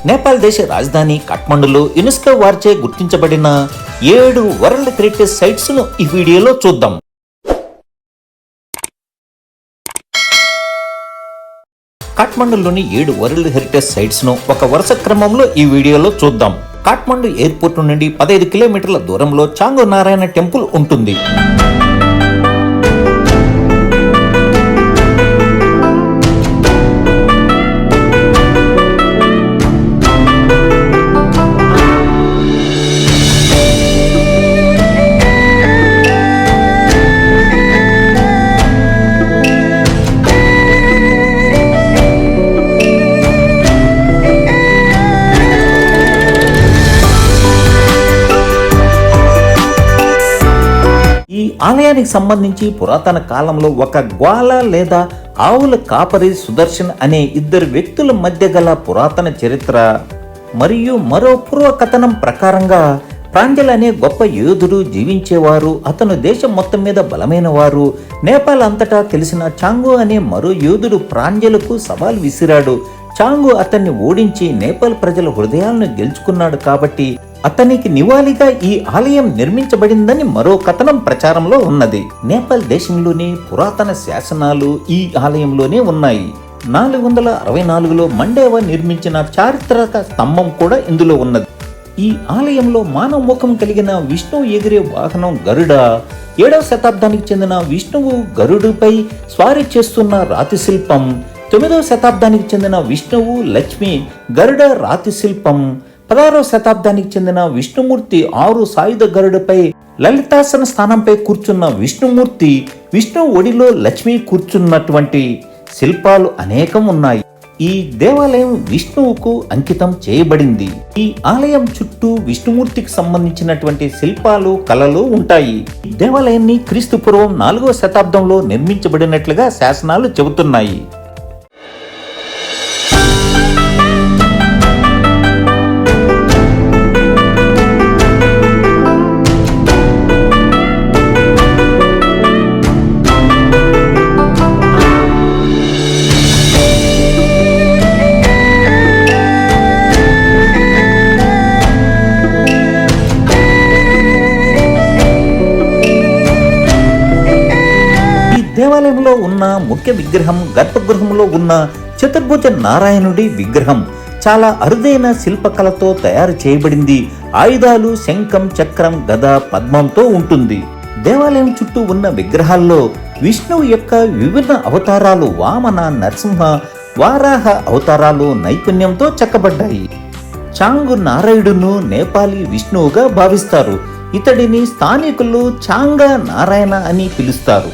నేపాల్ దేశ రాజధాని కాఠ్మండులో యునెస్కో వారిచే గుర్తించబడిన 7 వరల్డ్ హెరిటేజ్ సైట్స్ ను ఈ వీడియోలో చూద్దాం. కాఠ్మండులోని 7 వరల్డ్ హెరిటేజ్ సైట్స్ ను ఒక వరుస క్రమంలో ఈ వీడియోలో చూద్దాం. కాఠ్మండు ఎయిర్పోర్ట్ నుండి 15 కిలోమీటర్ల దూరంలో చాంగు నారాయణ టెంపుల్ ఉంటుంది. ఈ ఆలయానికి సంబంధించి పురాతన కాలంలో ఒక గ్వాల లేదా ఆవుల కాపరి సుదర్శన్ అనే 2 వ్యక్తుల మధ్య గల పురాతన చరిత్ర మరియు మరో పూర్వ కథనం ప్రకారంగా ప్రాంజల్ అనే గొప్ప యోధుడు జీవించేవారు. అతను దేశం మొత్తం మీద బలమైన వారు. నేపాల్ అంతటా తెలిసిన చాంగు అనే మరో యోధుడు ప్రాంజలకు సవాల్ విసిరాడు. చాంగు అతన్ని ఓడించి నేపాల్ ప్రజల హృదయాలను గెలుచుకున్నాడు కాబట్టి అతనికి నివాళిగా ఈ ఆలయం నిర్మించబడిందని మరో కథనం ప్రచారంలో ఉన్నది. నేపాల్ దేశంలోని పురాతన శాసనాలు ఈ ఆలయంలోనే ఉన్నాయి. 464లో మండేవా నిర్మించిన చారిత్రక స్తంభం కూడా ఇందులో ఉన్నది. ఈ ఆలయంలో మానవ ముఖం కలిగిన విష్ణువు ఎగిరే వాహనం గరుడ, 7వ శతాబ్దానికి చెందిన విష్ణువు గరుడుపై స్వారీ చేస్తున్న రాతి శిల్పం, 9వ శతాబ్దానికి చెందిన విష్ణువు లక్ష్మి గరుడ రాతి శిల్పం, 16వ శతాబ్దానికి చెందిన విష్ణుమూర్తి 6 సాయుధ గరుడుపై లలితాసన స్థానంపై కూర్చున్న విష్ణుమూర్తి, విష్ణు ఒడిలో లక్ష్మి కూర్చున్నటువంటి శిల్పాలు అనేకం ఉన్నాయి. ఈ దేవాలయం విష్ణువుకు అంకితం చేయబడింది. ఈ ఆలయం చుట్టూ విష్ణుమూర్తికి సంబంధించినటువంటి శిల్పాలు కళలు ఉంటాయి. ఈ దేవాలయాన్ని క్రీస్తు పూర్వం 4వ శతాబ్దంలో నిర్మించబడినట్లుగా శాసనాలు చెబుతున్నాయి. దేవాలయంలో ఉన్న ముఖ్య విగ్రహం గర్భగృహంలో ఉన్న చతుర్భుజ నారాయణుడి విగ్రహం చాలా అరుదైన శిల్పకళతో తయారు చేయబడింది. ఆయుధాలు శంఖం, చక్రం, గద, పద్మంతో ఉంటుంది. దేవాలయం చుట్టూ ఉన్న విగ్రహాల్లో విష్ణువు యొక్క విభిన్న అవతారాలు వామన, నరసింహ, వారాహ అవతారాలు నైపుణ్యంతో చెక్కబడ్డాయి. చాంగు నారాయణుడును నేపాలీ విష్ణువుగా భావిస్తారు. ఇతడిని స్థానికులు చాంగా నారాయణ అని పిలుస్తారు.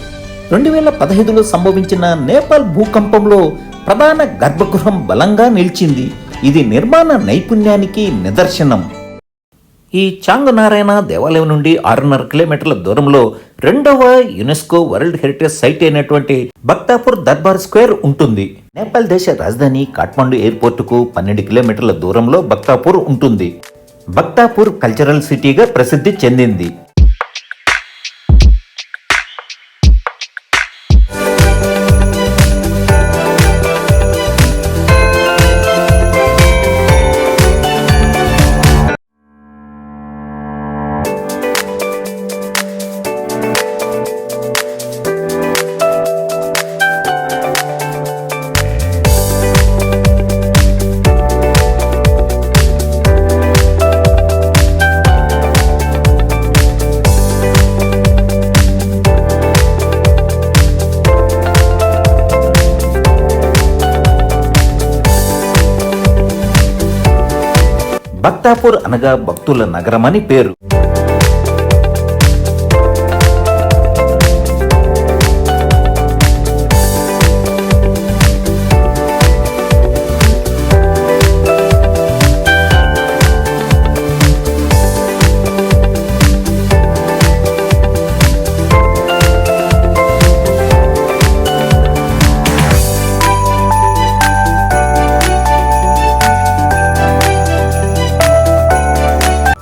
2015లో సంభవించిన నేపాల్ భూకంపంలో ప్రధాన గర్భగృహం బలంగా నిలిచింది. ఇది నిర్మాణ నైపుణ్యానికి నిదర్శనం. ఈ చాంగు నారాయణ దేవాలయం నుండి 6.5 కిలోమీటర్ల దూరంలో 2వ యునెస్కో వరల్డ్ హెరిటేజ్ సైట్ అయినటువంటి భక్తాపూర్ దర్బార్ స్క్వేర్ ఉంటుంది. నేపాల్ దేశ రాజధాని కాఠ్మండు ఎయిర్పోర్టుకు 12 కిలోమీటర్ల దూరంలో భక్తాపూర్ ఉంటుంది. భక్తాపూర్ కల్చరల్ సిటీగా ప్రసిద్ధి చెందింది. భక్తాపూర్ అనగా భక్తుల నగరం అని పేరు.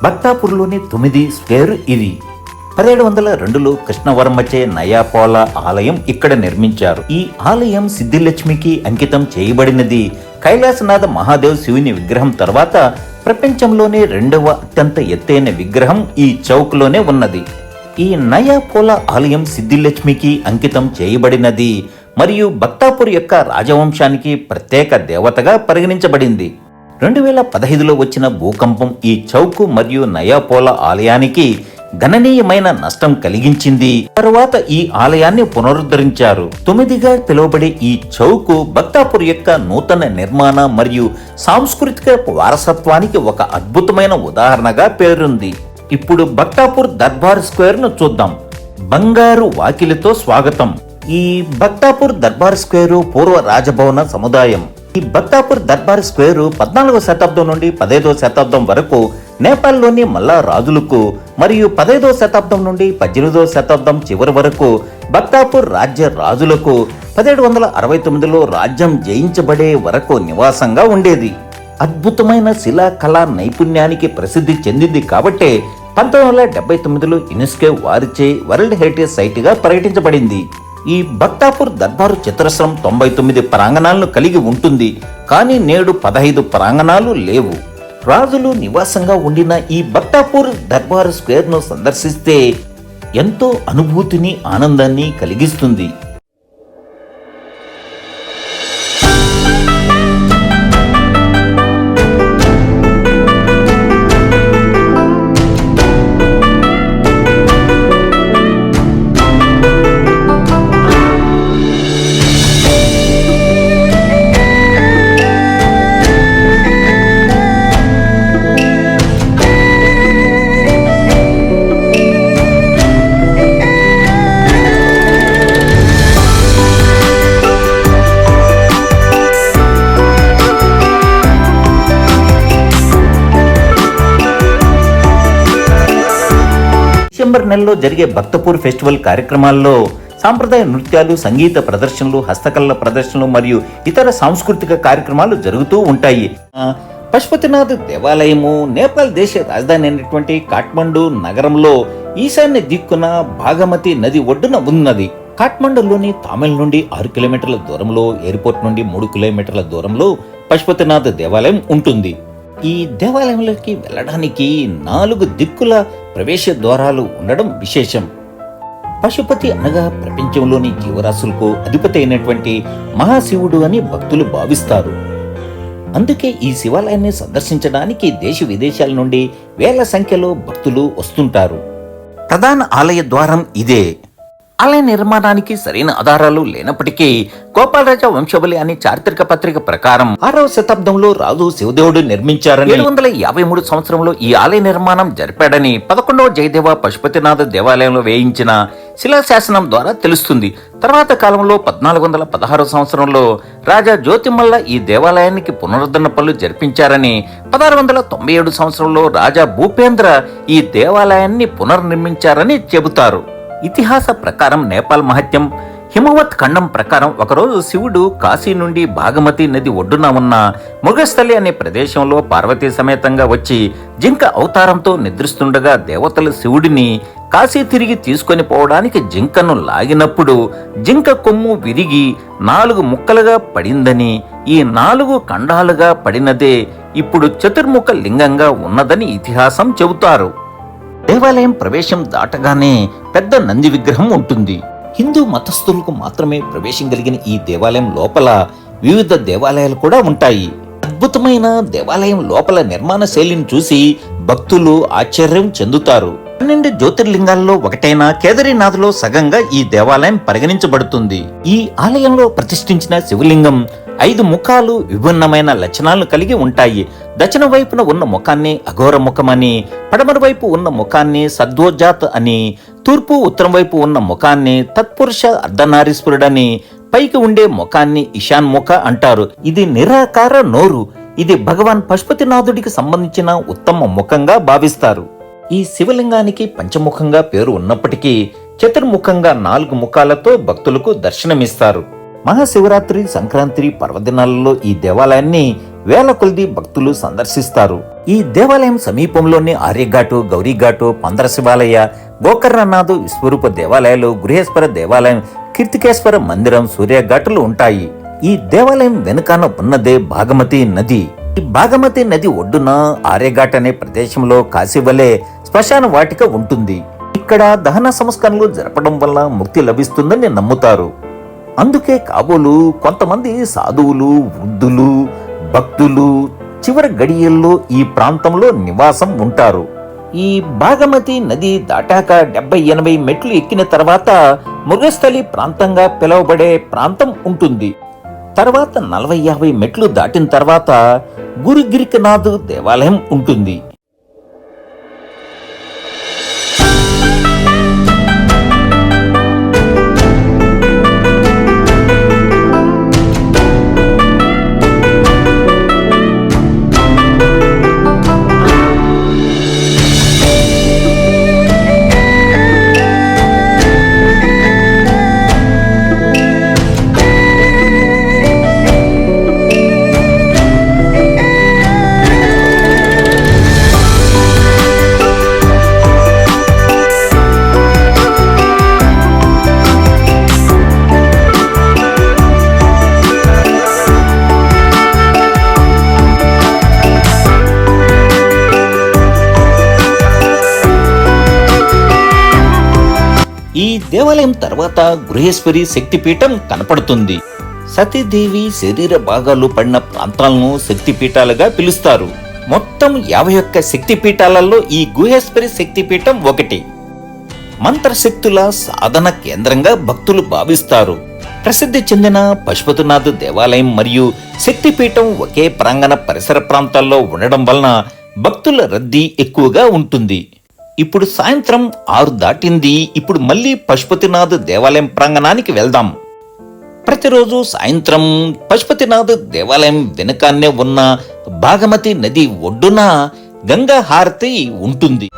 భక్తాపూర్లోని 9 స్క్వేర్ ఇది. 1702లో కృష్ణవర్మచే నయాపోల ఆలయం ఇక్కడ నిర్మించారు. ఈ ఆలయం సిద్ధిలక్ష్మికి అంకితం చేయబడినది. కైలాసనాథ మహాదేవ్ శివుని విగ్రహం తర్వాత ప్రపంచంలోనే రెండవ అత్యంత ఎత్తైన విగ్రహం ఈ చౌక్ లోనే ఉన్నది. ఈ నయాపోల ఆలయం సిద్ధిలక్ష్మికి అంకితం చేయబడినది మరియు బక్తాపూర్ యొక్క రాజవంశానికి ప్రత్యేక దేవతగా పరిగణించబడింది. 2015లో వచ్చిన భూకంపం ఈ చౌక్ మరియు నయాపోల ఆలయానికి గణనీయమైన నష్టం కలిగించింది. తరువాత ఈ ఆలయాన్ని పునరుద్ధరించారు. 9గా పిలువబడే ఈ చౌక్ బక్తాపూర్ యొక్క నూతన నిర్మాణ మరియు సాంస్కృతిక వారసత్వానికి ఒక అద్భుతమైన ఉదాహరణగా పేరుంది. ఇప్పుడు బక్తాపూర్ దర్బార్ స్క్వేర్ ను చూద్దాం. బంగారు వాకిలితో స్వాగతం. ఈ బక్తాపూర్ దర్బార్ స్క్వేరు పూర్వ రాజభవన సముదాయం. ఈ బక్తాపూర్ దర్బార్ స్క్వేరు 14వ శతాబ్దం నుండి 15వ శతాబ్దం వరకు నేపాల్లోని మల్లా రాజులకు మరియు 15వ శతాబ్దం నుండి 18వ శతాబ్దం చివరి వరకు బక్తాపూర్ రాజ్య రాజులకు 1769లో రాజ్యం జయించబడే వరకు నివాసంగా ఉండేది. అద్భుతమైన శిలా కళా నైపుణ్యానికి ప్రసిద్ధి చెందింది కాబట్టే 1979లో యునెస్కో వారిచే వరల్డ్ హెరిటేజ్ సైట్ గా ప్రకటించబడింది. ఈ బక్తాపూర్ దర్బారు చతురస్రం 99 ప్రాంగణాలను కలిగి ఉంటుంది. కానీ నేడు 15 ప్రాంగణాలు లేవు. రాజులు నివాసంగా ఉండిన ఈ బక్తాపూర్ దర్బార్ స్క్వేర్ ను సందర్శిస్తే ఎంతో అనుభూతిని, ఆనందాన్ని కలిగిస్తుంది. డిసెంబర్ నెలలో జరిగే భక్తపూర్ ఫెస్టివల్ కార్యక్రమాల్లో సాంప్రదాయ నృత్యాలు, సంగీత ప్రదర్శనలు, హస్తకళల ప్రదర్శనలు మరియు ఇతర సాంస్కృతిక కార్యక్రమాలు జరుగుతూ ఉంటాయి. పశుపతినాథ్ దేవాలయము నేపాల్ దేశ రాజధాని అయినటువంటి కాఠ్మండు నగరంలో ఈశాన్య దిక్కున భాగమతి నది ఒడ్డున ఉన్నది. కాఠ్మండులోని తామిల్ నుండి 6 కిలోమీటర్ల దూరంలో, ఎయిర్పోర్ట్ నుండి 3 కిలోమీటర్ల దూరంలో పశుపతినాథ్ దేవాలయం ఉంటుంది. ఈ దేవాలయంలోకి వెళ్ళడానికి 4 దిక్కుల ప్రవేశ ద్వారాలు ఉండడం విశేషం. పశుపతి అనగా ప్రపంచంలోని జీవరాశులకు అధిపతి అయినటువంటి మహాశివుడు అని భక్తులు భావిస్తారు. అందుకే ఈ శివాలయాన్ని సందర్శించడానికి దేశ విదేశాల నుండి వేల సంఖ్యలో భక్తులు వస్తుంటారు. ప్రధాన ఆలయ ద్వారం ఇదే. ఆలయ నిర్మాణానికి సరైన ఆధారాలు లేనప్పటికీ గోపాలరాజ వంశబలి అనే చారిత్రక పత్రిక ప్రకారం 6వ శతాబ్దంలో రాజు శివదేవుడు నిర్మించారని, 753 సంవత్సరంలో ఈ ఆలయ నిర్మాణం జరిపాడని 11వ జయదేవ పశుపతినాథ దేవాలయంలో వేయించిన శిలాశాసనం ద్వారా తెలుస్తుంది. తర్వాత కాలంలో 1416 సంవత్సరంలో రాజా జ్యోతిమల్ల ఈ దేవాలయానికి పునరుద్ధరణ పనులు జరిపించారని, 1697 సంవత్సరంలో రాజా భూపేంద్ర ఈ దేవాలయాన్ని పునర్నిర్మించారని చెబుతారు. ఇతిహాస ప్రకారం నేపాల్ మహత్యం హిమవత్ ఖండం ప్రకారం ఒకరోజు శివుడు కాశీ నుండి భాగమతి నది ఒడ్డున ఉన్న మృగస్థలి అనే ప్రదేశంలో పార్వతీ సమేతంగా వచ్చి జింక అవతారంతో నిద్రిస్తుండగా దేవతలు శివుడిని కాశీ తిరిగి తీసుకొని పోవడానికి జింకను లాగినప్పుడు జింక కొమ్ము విరిగి 4 ముక్కలుగా పడిందని, ఈ 4 ఖండాలుగా పడినదే ఇప్పుడు చతుర్ముఖ లింగంగా ఉన్నదని ఇతిహాసం చెబుతారు. దేవాలయం ప్రవేశం దాటగానే పెద్ద నంది విగ్రహం ఉంటుంది. హిందూ మతస్థులకు మాత్రమే ప్రవేశం కలిగిన ఈ దేవాలయం లోపల వివిధ దేవాలయాలు కూడా ఉంటాయి. అద్భుతమైన దేవాలయం లోపల నిర్మాణ శైలిని చూసి భక్తులు ఆశ్చర్యం చెందుతారు. 12 జ్యోతిర్లింగాల్లో ఒకటైన కేదారీనాథ్లో సగంగా ఈ దేవాలయం పరిగణించబడుతుంది. ఈ ఆలయంలో ప్రతిష్ఠించిన శివలింగం 5 ముఖాలు విభిన్నమైన లక్షణాలను కలిగి ఉంటాయి. దక్షిణ వైపున ఉన్న ముఖాన్ని అఘోర ముఖమని, పడమర వైపు ఉన్న ముఖాన్ని సద్వోజాత్ అని, తూర్పు ఉత్తరం వైపు ఉన్న ముఖాన్ని తత్పురుష అర్ధనారీశ్వరుడని, పైకి ఉండే ముఖాన్ని ఈశాన్ ముఖ అంటారు. ఇది నిరాకార నోరు. ఇది భగవాన్ పశుపతినాథుడికి సంబంధించిన ఉత్తమ ముఖంగా భావిస్తారు. ఈ శివలింగానికి పంచముఖంగా పేరు ఉన్నప్పటికీ చతుర్ముఖంగా 4 ముఖాలతో భక్తులకు దర్శనమిస్తారు. మహాశివరాత్రి, సంక్రాంతి పర్వదినాలలో ఈ దేవాలయాన్ని వేల కొలది భక్తులు సందర్శిస్తారు. ఈ దేవాలయం సమీపంలోని ఆర్యఘాటు, గౌరీఘాటు, పందర శివాలయ, గోకర్ణనాథ్ విశ్వరూప దేవాలయాలు, గృహేశ్వర దేవాలయం, కీర్తికేశ్వర మందిరం, సూర్యఘాటులు ఉంటాయి. ఈ దేవాలయం వెనుకాన ఉన్నదే భాగమతి నది. ఈ భాగమతి నది ఒడ్డున ఆర్యఘాట్ అనే ప్రదేశంలో కాశీవలే శ్మశాన వాటిక ఉంటుంది. ఇక్కడ దహన సంస్కరణలు జరపడం వల్ల ముక్తి లభిస్తుందని నమ్ముతారు. అందుకే కాబోలు కొంతమంది సాధువులు, వృద్ధులు, భక్తులు చివరి గడియల్లో ఈ ప్రాంతంలో నివాసం ఉంటారు. ఈ భాగమతి నది దాటాక 70-80 మెట్లు ఎక్కిన తర్వాత మృగస్థలి ప్రాంతంగా పిలువబడే ప్రాంతం ఉంటుంది. తర్వాత 40-50 మెట్లు దాటిన తర్వాత గురుగిరికనాథ్ దేవాలయం ఉంటుంది. ఈ దేవాలయం తర్వాత గృహేశ్వరి శక్తిపీఠం కనపడుతుంది. సతీదేవి శరీర భాగాలు పడిన ప్రాంతాలను శక్తిపీఠాలుగా పిలుస్తారు. మొత్తం 51 శక్తిపీఠాలలో ఈ గుహేశ్వరి శక్తిపీఠం ఒకటి. మంత్రశక్తుల సాధన కేంద్రంగా భక్తులు భావిస్తారు. ప్రసిద్ధి చెందిన పశుపతినాథ్ దేవాలయం మరియు శక్తిపీఠం ఒకే ప్రాంగణ పరిసర ప్రాంతాల్లో ఉండడం వలన భక్తుల రద్దీ ఎక్కువగా ఉంటుంది. ఇప్పుడు సాయంత్రం 6 దాటింది. ఇప్పుడు మళ్ళీ పశుపతినాథ్ దేవాలయం ప్రాంగణానికి వెళ్దాం. ప్రతిరోజు సాయంత్రం పశుపతినాథ్ దేవాలయం వెనుకాన్నే ఉన్న భాగమతి నది ఒడ్డున గంగా హారతి ఉంటుంది.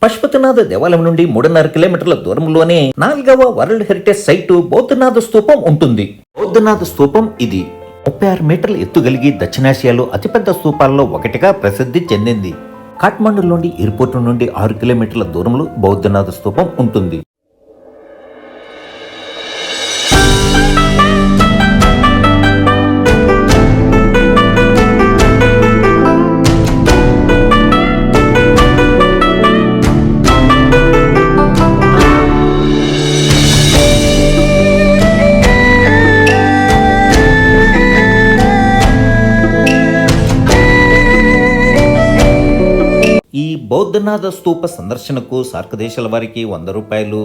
పశుపతినాథ్ దేవాలయం నుండి 3.5 కిలోమీటర్ల దూరంలోనే 4వ వరల్డ్ హెరిటేజ్ సైటు బౌద్ధనాథ స్తూపం ఉంటుంది. బౌద్ధనాథ స్తూపం ఇది 36 మీటర్ల ఎత్తు కలిగి దక్షిణాసియాలో అతిపెద్ద స్తూపాల్లో ఒకటిగా ప్రసిద్ధి చెందింది. కాఠ్మండూలోని ఎయిర్పోర్ట్ నుండి 6 కిలోమీటర్ల దూరంలో బౌద్ధనాథ స్తూపం ఉంటుంది. ఈ బౌద్ధనాథ స్తూప సందర్శనకు సార్క్ దేశాల వారికి 100 రూపాయలు,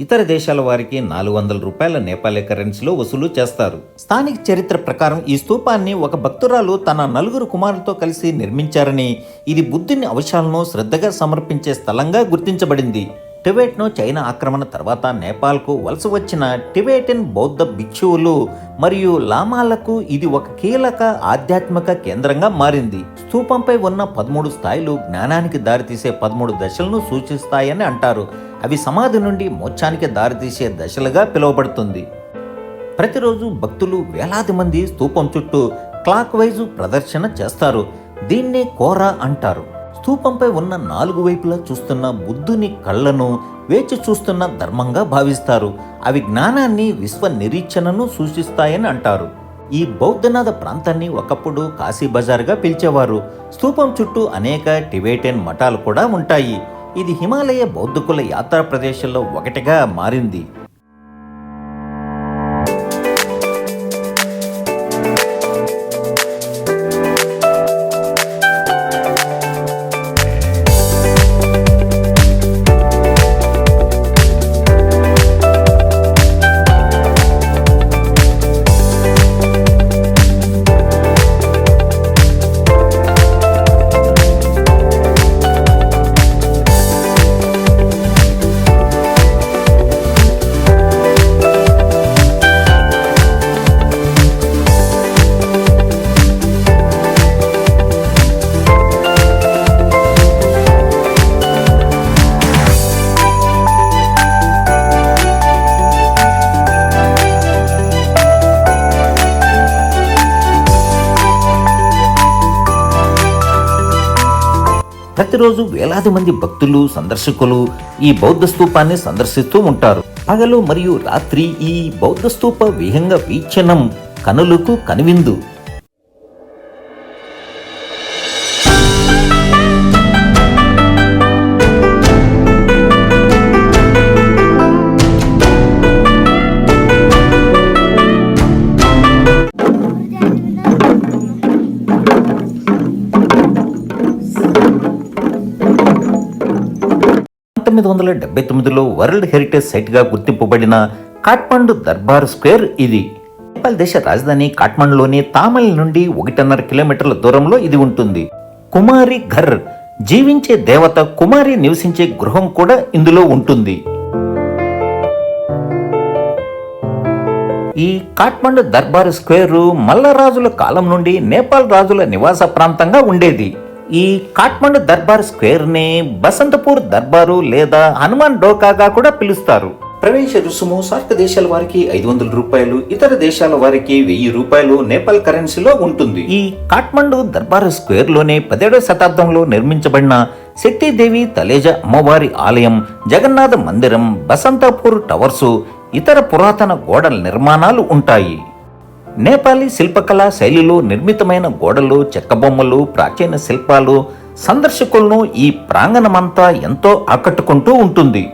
ఇతర దేశాల వారికి 400 రూపాయల నేపాలీ కరెన్సీలో వసూలు చేస్తారు. స్థానిక చరిత్ర ప్రకారం ఈ స్తూపాన్ని ఒక భక్తురాలు తన 4 కుమారులతో కలిసి నిర్మించారని, ఇది బుద్ధుని అవశేషాలను శ్రద్ధగా సమర్పించే స్థలంగా గుర్తించబడింది. టిబెట్ను చైనా ఆక్రమణ తర్వాత నేపాల్కు వలస వచ్చిన టిబెటన్ బౌద్ధ భిక్షువులు మరియు లామాలకు ఇది ఒక కీలక ఆధ్యాత్మిక కేంద్రంగా మారింది. స్తూపంపై ఉన్న 13 స్థాయిలు జ్ఞానానికి దారితీసే 13 దశలను సూచిస్తాయని అంటారు. అవి సమాధి నుండి మోక్షానికి దారితీసే దశలుగా పిలువబడుతుంది. ప్రతిరోజు భక్తులు వేలాది మంది స్తూపం చుట్టూ క్లాక్ వైజు ప్రదర్శన చేస్తారు. దీన్నే కోరా అంటారు. స్తూపంపై ఉన్న 4 వైపులా చూస్తున్న బుద్ధుని కళ్ళను వేచి చూస్తున్న ధర్మంగా భావిస్తారు. అవి జ్ఞానాన్ని, విశ్వ నిరీక్షణను సూచిస్తాయని అంటారు. ఈ బౌద్ధనాథ ప్రాంతాన్ని ఒకప్పుడు కాశీ బజార్గా పిలిచేవారు. స్తూపం చుట్టూ అనేక టిబెటన్ మఠాలు కూడా ఉంటాయి. ఇది హిమాలయ బౌద్ధకుల యాత్రా ప్రదేశాల్లో ఒకటిగా మారింది. ప్రతిరోజు వేలాది మంది భక్తులు సందర్శకులు ఈ బౌద్ధ స్తూపాన్ని సందర్శిస్తూ ఉంటారు. పగలు మరియు రాత్రి ఈ బౌద్ధ స్తూప విహంగ వీక్షణం కనులకు కనువిందు. వరల్డ్ హెరిటేజ్ సైట్ గా గుర్తింపబడిన కాఠ్మండు దర్బార్ స్క్వేర్ ఇది. నేపాల్ దేశ రాజధాని కాఠ్మండులోని తామల్ నుండి 1.5 కిలోమీటర్ల దూరంలో ఇది ఉంటుంది. కుమారి ఘర్, జీవించే దేవత కుమారి నివసించే గృహం కూడా ఇందులో ఉంటుంది. ఈ కాఠ్మండు దర్బార్ స్క్వేర్ మల్లరాజుల కాలం నుండి నేపాల్ రాజుల నివాస ప్రాంతంగా ఉండేది. ఈ కాఠ్మండు దర్బార్ స్క్వేర్ ని బసంతపూర్ దర్బారు లేదా హనుమాన్ డోకాగా కూడా పిలుస్తారు. ప్రవేశ రుసుము సార్క్ దేశాల వారికి 500 రూపాయలు, ఇతర దేశాల వారికి 1000 రూపాయలు నేపాల్ కరెన్సీలో ఉంటుంది. ఈ కాఠ్మండు దర్బార్ స్క్వేర్ లోనే 17వ శతాబ్దంలో నిర్మించబడిన శక్తిదేవి తలేజ అమ్మవారి ఆలయం, జగన్నాథ మందిరం, బసంతపూర్ టవర్సు, ఇతర పురాతన గోడల నిర్మాణాలు ఉంటాయి. నేపాలీ శిల్పకళా శైలిలో నిర్మితమైన గోడలు, చెక్క బొమ్మలు, ప్రాచీన శిల్పాలు సందర్శకులను ఈ ప్రాంగణమంతా ఎంతో ఆకట్టుకుంటూ ఉంటుంది.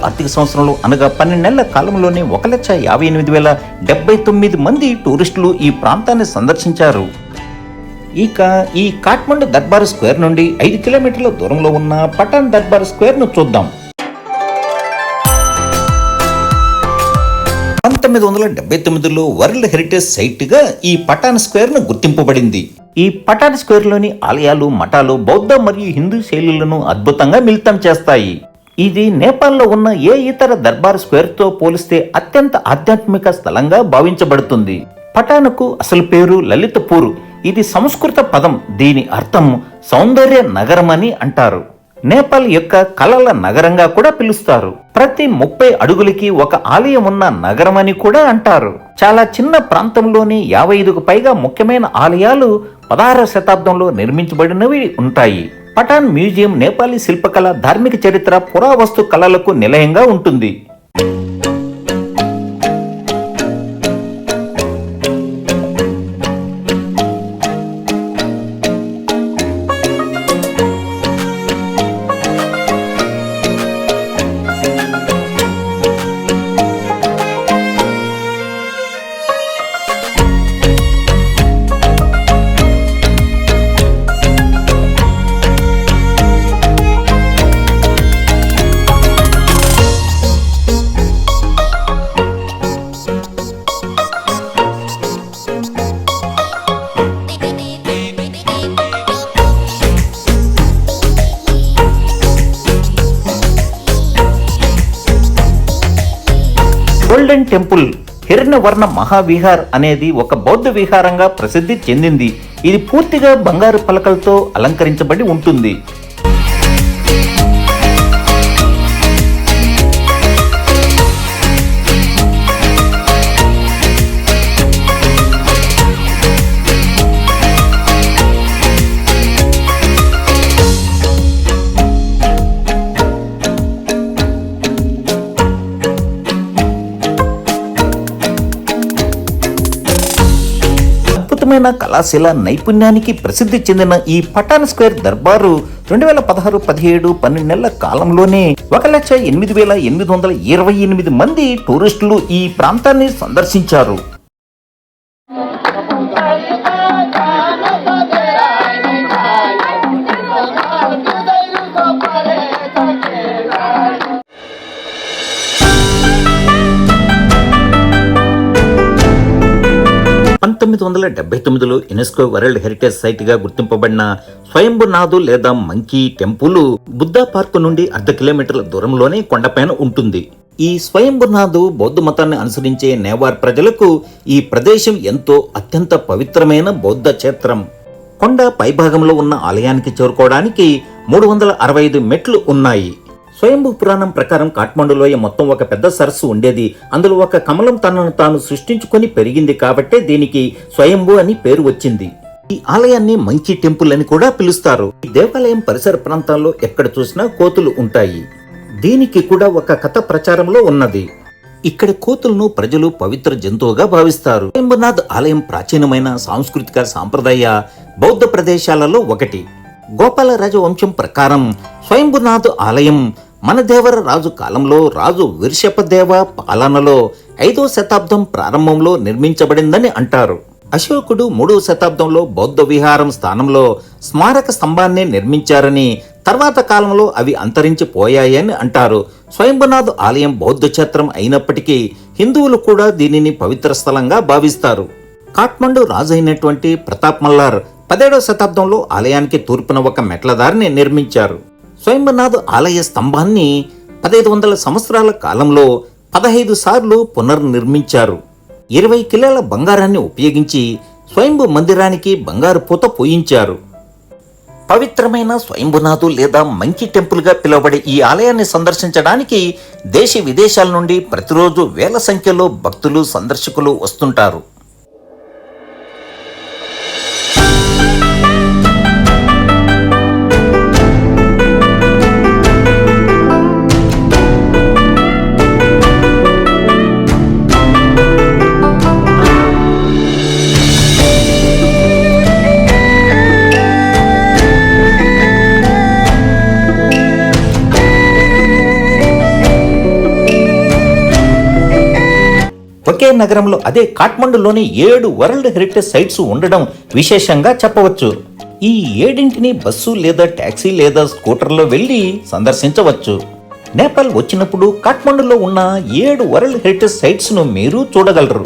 ఆర్థిక సంవత్సరంలో అనగా 12 నెలల కాలంలోనే 1,58,079 మంది టూరిస్టులు ఈ ప్రాంతాన్ని సందర్శించారు. ఇక ఈ కాఠ్మండు దర్బార్ స్క్వేర్ నుండి 5 కిలోమీటర్ల దూరంలో ఉన్న పటాన్ దర్బార్ స్క్వేర్ ను చూద్దాం. 1979లో వరల్డ్ హెరిటేజ్ సైట్ గా ఈ పటాన్ స్క్వేర్ ను గుర్తింపబడింది. ఈ పటాన్ స్క్వేర్ లోని ఆలయాలు, మఠాలు బౌద్ధ మరియు హిందూ శైలులను అద్భుతంగా మిళితం చేస్తాయి. ఇది నేపాల్లో ఉన్న ఏ ఇతర దర్బార్ స్క్వేర్ తో పోలిస్తే అత్యంత ఆధ్యాత్మిక స్థలంగా భావించబడుతుంది. పటాన్కు అసలు పేరు లలితపూర్. ఇది సంస్కృత పదం. దీని అర్థం సౌందర్య నగరం అని అంటారు. నేపాల్ యొక్క కళల నగరంగా కూడా పిలుస్తారు. ప్రతి 30 అడుగులకి ఒక ఆలయం ఉన్న నగరం అని కూడా అంటారు. చాలా చిన్న ప్రాంతంలోని 55కు పైగా ముఖ్యమైన ఆలయాలు 16వ శతాబ్దంలో నిర్మించబడినవి ఉంటాయి. పటాన్ మ్యూజియం నేపాలీ శిల్పకళ, ధార్మిక చరిత్ర, పురావస్తు కళలకు నిలయంగా ఉంటుంది. గోల్డెన్ టెంపుల్ హిరణ్యవర్ణ మహావిహార్ అనేది ఒక బౌద్ధ విహారంగా ప్రసిద్ధి చెందింది. ఇది పూర్తిగా బంగారు పలకలతో అలంకరించబడి ఉంటుంది. అద్భుతమైన కళాశీల నైపుణ్యానికి ప్రసిద్ధి చెందిన ఈ పటాన్ స్క్వేర్ దర్బారు 2016, 17, 12 నెలల కాలంలోనే 1,08,828 మంది టూరిస్టులు ఈ ప్రాంతాన్ని సందర్శించారు. పంతొమ్మిది 1979లో యునెస్కో వరల్డ్ హెరిటేజ్ సైట్ గా గుర్తింపబడిన స్వయంభునాథు లేదా మంకీ టెంపుల్ బుద్ధా పార్క్ నుండి 0.5 కిలోమీటర్ల దూరంలోనే కొండపైన ఉంటుంది. ఈ స్వయంభునాథు బౌద్ధ మతాన్ని అనుసరించే నేవార్ ప్రజలకు ఈ ప్రదేశం ఎంతో అత్యంత పవిత్రమైన బౌద్ధ క్షేత్రం. కొండ పైభాగంలో ఉన్న ఆలయానికి చేరుకోవడానికి 365 మెట్లు ఉన్నాయి. స్వయంభూ పురాణం ప్రకారం కాఠ్మండూలోయ మొత్తం ఒక పెద్ద సరస్సు ఉండేది. అందులో ఒక కమలం తనను తాను సృష్టించుకొని పెరిగింది కాబట్టే దీనికి స్వయంభూ అని పేరు వచ్చింది. ఈ ఆలయాన్ని మంకీ టెంపుల్ అని కూడా పిలుస్తారు. ఈ దేవాలయం పరిసర ప్రాంతాల్లో ఎక్కడ చూసినా కోతులు ఉంటాయి. దీనికి కూడా ఒక కథ ప్రచారంలో ఉన్నది. ఇక్కడ కోతులను ప్రజలు పవిత్ర జంతువుగా భావిస్తారు. స్వయంభునాథ్ ఆలయం ప్రాచీనమైన సాంస్కృతిక సాంప్రదాయ బౌద్ధ ప్రదేశాలలో ఒకటి. గోపాల రాజవంశం ప్రకారం స్వయంభునాథ్ ఆలయం మనదేవర రాజు కాలంలో రాజు విర్షపదేవ పాలనలో 5వ శతాబ్దం ప్రారంభంలో నిర్మించబడిందని అంటారు. అశోకుడు 3వ శతాబ్దంలో బౌద్ధ విహారం స్థానంలో స్మారక స్తంభాన్ని నిర్మించారని, తర్వాత కాలంలో అవి అంతరించిపోయాయని అంటారు. స్వయంభునాథ్ ఆలయం బౌద్ధ క్షేత్రం అయినప్పటికీ హిందువులు కూడా దీనిని పవిత్ర స్థలంగా భావిస్తారు. కాఠ్మండు రాజు అయినటువంటి ప్రతాప్ మల్లార్ 17వ శతాబ్దంలో ఆలయానికి తూర్పున ఒక మెట్లదారిని నిర్మించారు. స్వయంభునాథ్ ఆలయ స్తంభాన్ని 1500 సంవత్సరాల కాలంలో 15 సార్లు పునర్నిర్మించారు. 20 కిలోల బంగారాన్ని ఉపయోగించి స్వయంభు మందిరానికి బంగారు పూత పూయించారు. పవిత్రమైన స్వయంభునాథు లేదా మంకీ టెంపుల్ గా పిలువబడే ఈ ఆలయాన్ని సందర్శించడానికి దేశ విదేశాల నుండి ప్రతిరోజు వేల సంఖ్యలో భక్తులు సందర్శకులు వస్తుంటారు. ఒకే నగరంలో అదే కాఠ్మండులోని 7 వరల్డ్ హెరిటేజ్ సైట్స్ ఉండడం విశేషంగా చెప్పవచ్చు. ఈ 7ంటిని బస్సు లేదా టాక్సీ లేదా స్కూటర్లో వెళ్లి సందర్శించవచ్చు. నేపాల్ వచ్చినప్పుడు కాఠ్మండులో ఉన్న 7 వరల్డ్ హెరిటేజ్ సైట్స్ ను మీరు చూడగలరు.